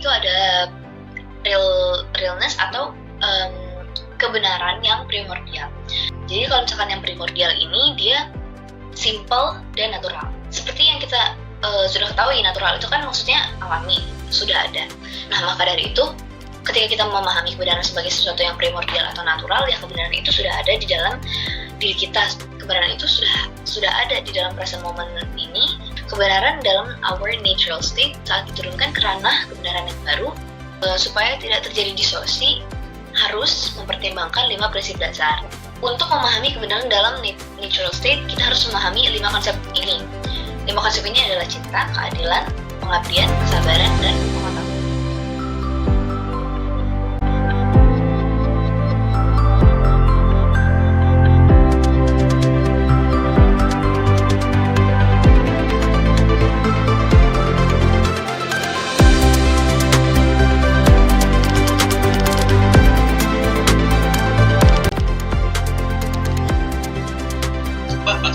itu ada realness atau kebenaran yang primordial. Jadi kalau misalkan yang primordial ini dia simple dan natural. Seperti yang kita sudah ketahui, natural itu kan maksudnya alami, sudah ada. Nah, maka dari itu ketika kita memahami kebenaran sebagai sesuatu yang primordial atau natural, ya kebenaran itu sudah ada di dalam diri kita. Kebenaran itu sudah ada di dalam present moment ini. Kebenaran dalam our natural state saat diturunkan ke ranah kebenaran yang baru, supaya tidak terjadi distorsi, harus mempertimbangkan 5 prinsip dasar. Untuk memahami kebenaran dalam natural state, kita harus memahami 5 konsep ini. 5 konsep ini adalah cinta, keadilan, pengabdian, kesabaran, dan pengetahuan.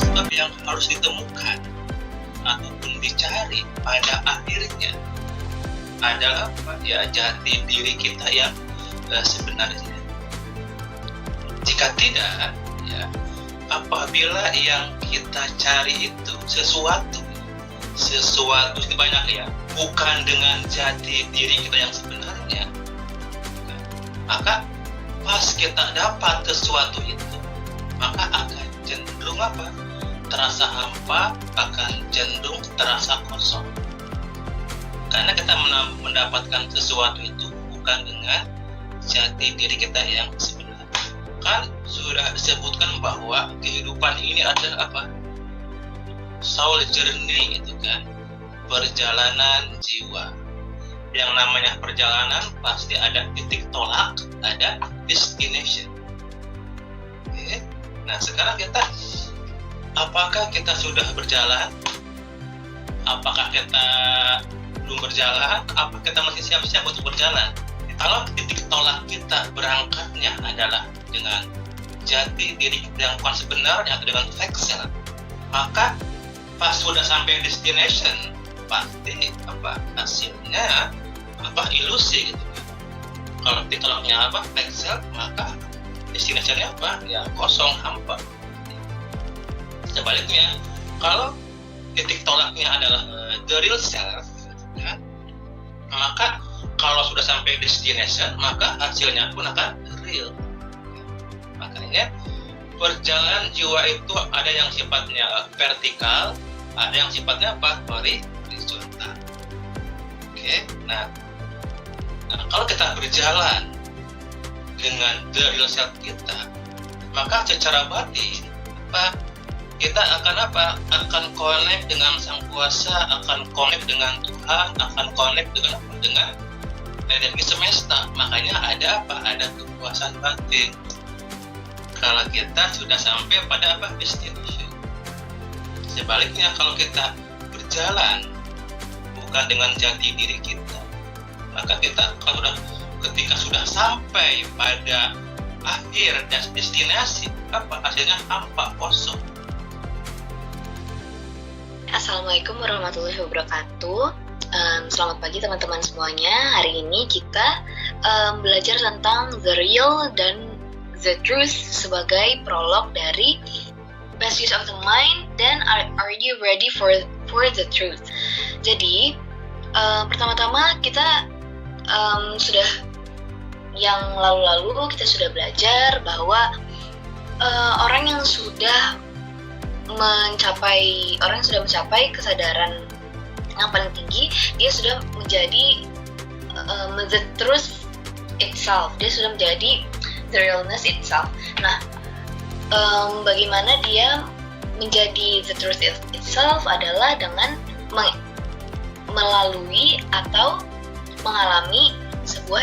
Sebab yang harus ditemukan ataupun dicari pada akhirnya adalah ya jati diri kita yang sebenarnya. Jika tidak, ya apabila yang kita cari itu sesuatu banyak ya, bukan dengan jati diri kita yang sebenarnya, maka pas kita dapat sesuatu itu, maka akan cenderung terasa hampa, akan cenderung terasa kosong. Karena kita mendapatkan sesuatu itu bukan dengan jati diri kita yang sebenarnya. Kan sudah disebutkan bahwa kehidupan ini adalah soul journey, itu kan, perjalanan jiwa. Yang namanya perjalanan pasti ada titik tolak, ada destination. Oke. Nah, sekarang apakah kita sudah berjalan? Apakah kita belum berjalan? Apa kita masih siap-siap untuk berjalan? Kalau titik tolak kita berangkatnya adalah dengan jati diri kita yang bukan sebenarnya atau dengan fake self, maka pas sudah sampai destination pasti hasilnya ilusi gitu. Kalau titik tolaknya fake self, maka destinasinya ya kosong, hampa. Sebaliknya, kalau titik tolaknya adalah the real self, ya, maka kalau sudah sampai destination, maka hasilnya pun akan real. Makanya perjalanan jiwa itu ada yang sifatnya vertikal, ada yang sifatnya horizontal. Oke, nah kalau kita berjalan dengan the real self kita, maka secara batin kita akan connect dengan Sang Kuasa, akan connect dengan Tuhan, akan connect dengan energi semesta. Makanya ada kepuasan batin kalau kita sudah sampai pada destination. Sebaliknya, kalau kita berjalan bukan dengan jati diri kita, maka kita ketika sudah sampai pada akhir dan destinasi, hasilnya hampa, kosong. Assalamualaikum warahmatullahi wabarakatuh. Selamat pagi teman-teman semuanya. Hari ini kita belajar tentang the real dan the truth sebagai prolog dari Best Use of the Mind dan Are You Ready for the Truth. Jadi pertama-tama kita sudah yang lalu-lalu kita sudah belajar bahwa orang yang sudah mencapai kesadaran yang paling tinggi, dia sudah menjadi the truth itself, dia sudah menjadi the realness itself. Nah, bagaimana dia menjadi the truth itself adalah dengan melalui atau mengalami sebuah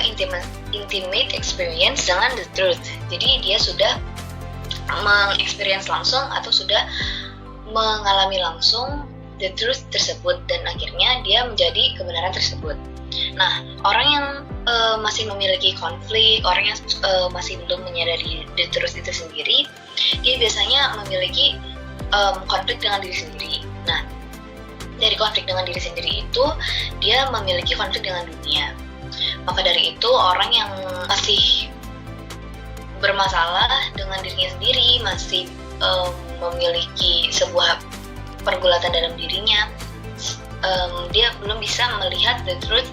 intimate experience dengan the truth. Jadi dia sudah mengexperience langsung atau sudah mengalami langsung the truth tersebut, dan akhirnya dia menjadi kebenaran tersebut. Nah, orang yang masih memiliki konflik, orang yang masih belum menyadari the truth itu sendiri, dia biasanya memiliki konflik dengan diri sendiri. Nah, dari konflik dengan diri sendiri itu, dia memiliki konflik dengan dunia. Maka dari itu orang yang masih bermasalah dengan dirinya sendiri, masih memiliki sebuah pergulatan dalam dirinya, dia belum bisa melihat the truth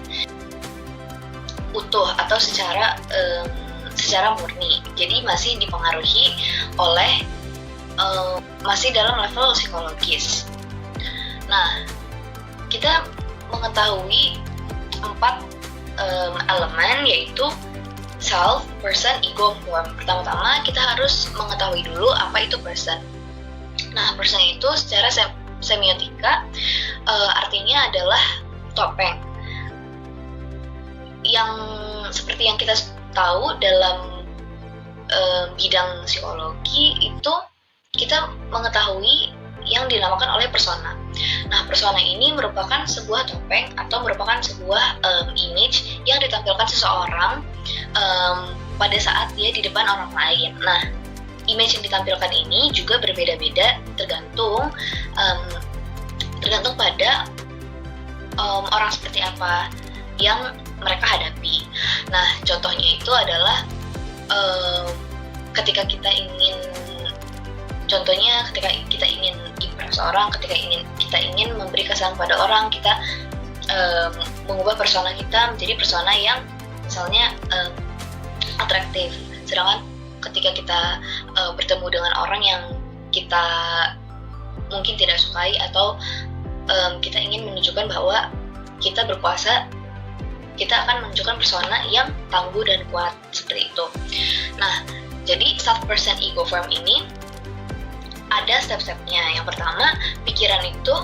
utuh atau secara murni. Jadi masih dipengaruhi oleh masih dalam level psikologis. Nah, kita mengetahui 4 elemen, yaitu self, person, ego, form. Pertama-tama kita harus mengetahui dulu apa itu person. Nah, person itu secara semiotika artinya adalah topeng. Yang seperti yang kita tahu dalam bidang psikologi itu kita mengetahui yang dinamakan oleh persona. Nah, persona ini merupakan sebuah topeng atau merupakan sebuah image yang ditampilkan seseorang pada saat dia di depan orang lain. Nah, image yang ditampilkan ini juga berbeda-beda tergantung pada orang seperti apa yang mereka hadapi. Nah, contohnya itu adalah ketika kita ingin impress orang, ketika kita ingin memberi kesan pada orang, kita mengubah persona kita menjadi persona yang misalnya atraktif. Sedangkan ketika kita bertemu dengan orang yang kita mungkin tidak sukai, atau kita ingin menunjukkan bahwa kita berkuasa, kita akan menunjukkan persona yang tangguh dan kuat, seperti itu. Nah, jadi self, person, ego, form ini ada step-stepnya. Yang pertama, pikiran itu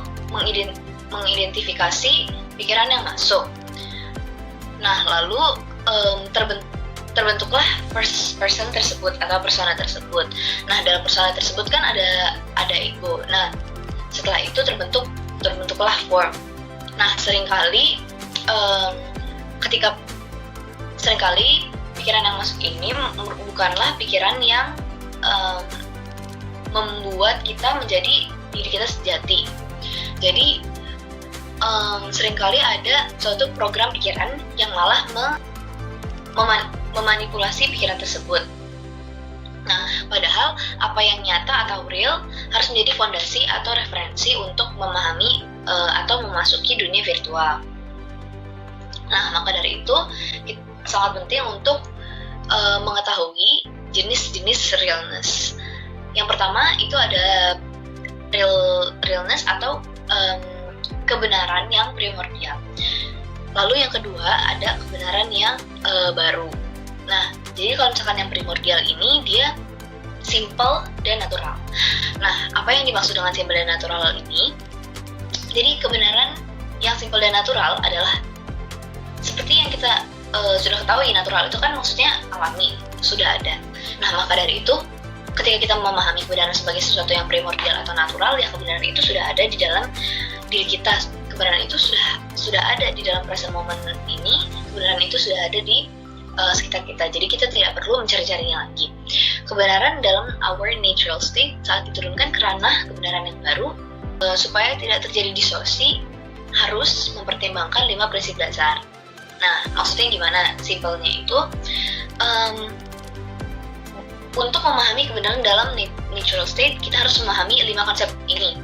mengidentifikasi pikiran yang masuk. Nah, lalu terbentuklah person tersebut atau persona tersebut. Nah, dalam persona tersebut kan ada ego. Nah, setelah itu terbentuklah form. Nah, seringkali pikiran yang masuk ini bukanlah pikiran yang membuat kita menjadi diri kita sejati. Jadi seringkali ada suatu program pikiran yang malah memanipulasi pikiran tersebut. Nah, padahal apa yang nyata atau real harus menjadi fondasi atau referensi untuk memahami atau memasuki dunia virtual. Nah, maka dari itu sangat penting untuk mengetahui jenis-jenis realness. Yang pertama itu ada realness atau kebenaran yang primordial. Lalu yang kedua ada kebenaran yang baru. Nah, jadi kalau misalkan yang primordial ini dia simple dan natural. Nah, apa yang dimaksud dengan simple dan natural ini? Jadi kebenaran yang simple dan natural adalah seperti yang kita sudah ketahui, natural itu kan maksudnya alami, sudah ada. Nah, maka dari itu ketika kita memahami kebenaran sebagai sesuatu yang primordial atau natural, ya kebenaran itu sudah ada di dalam diri kita. Kebenaran itu sudah ada di dalam present moment ini. Kebenaran itu sudah ada di sekitar kita. Jadi kita tidak perlu mencari-carinya lagi. Kebenaran dalam our natural state saat diturunkan ke ranah kebenaran yang baru, supaya tidak terjadi distorsi, harus mempertimbangkan 5 prinsip dasar. Nah, maksudnya gimana? Simpelnya itu untuk memahami kebenaran dalam natural state, kita harus memahami 5 konsep ini.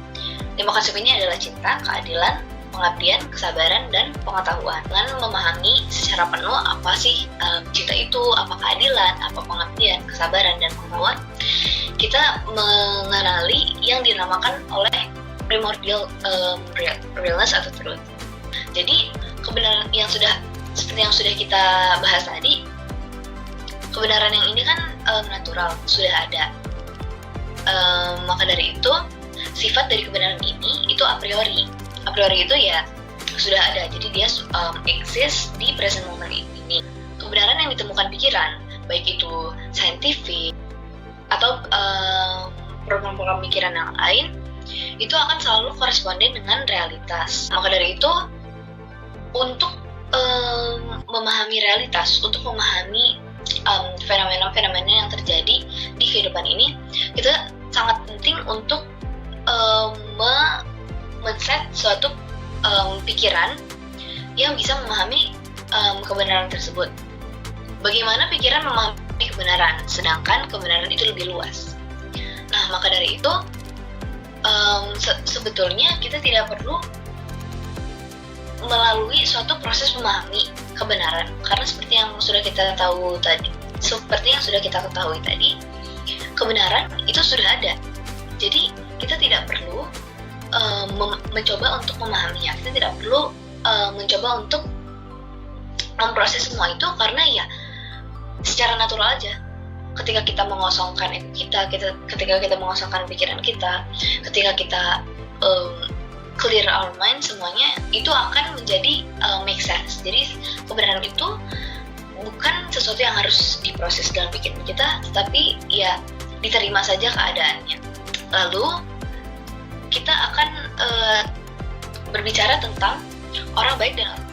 5 konsep ini adalah cinta, keadilan, pengabdian, kesabaran, dan pengetahuan. Dengan memahami secara penuh apa sih cinta itu, apa keadilan, apa pengabdian, kesabaran, dan pengetahuan, kita mengenali yang dinamakan oleh primordial realness atau truth. Jadi kebenaran yang seperti yang sudah kita bahas tadi, kebenaran yang ini kan natural, sudah ada. Maka dari itu sifat dari kebenaran ini itu a priori. A priori itu ya sudah ada, jadi dia exist di present moment ini. Kebenaran yang ditemukan pikiran, baik itu scientific atau program-program pikiran yang lain, itu akan selalu koresponden dengan realitas. Maka dari itu untuk memahami realitas, untuk memahami fenomena-fenomena yang terjadi di kehidupan ini, kita sangat penting untuk men-set suatu pikiran yang bisa memahami kebenaran tersebut. Bagaimana pikiran memahami kebenaran, sedangkan kebenaran itu lebih luas. Nah, maka dari itu sebetulnya kita tidak perlu melalui suatu proses memahami kebenaran, karena seperti yang sudah kita ketahui tadi, kebenaran itu sudah ada. Jadi kita tidak perlu mencoba untuk memahaminya. Kita tidak perlu mencoba untuk memproses semua itu, karena ya secara natural aja. Ketika kita mengosongkan ego kita, ketika kita mengosongkan pikiran kita, ketika kita clear our mind, semuanya itu akan menjadi make sense. Jadi kebenaran itu bukan sesuatu yang harus diproses dalam pikiran kita, tetapi ya diterima saja keadaannya. Lalu kita akan berbicara tentang orang baik dan orang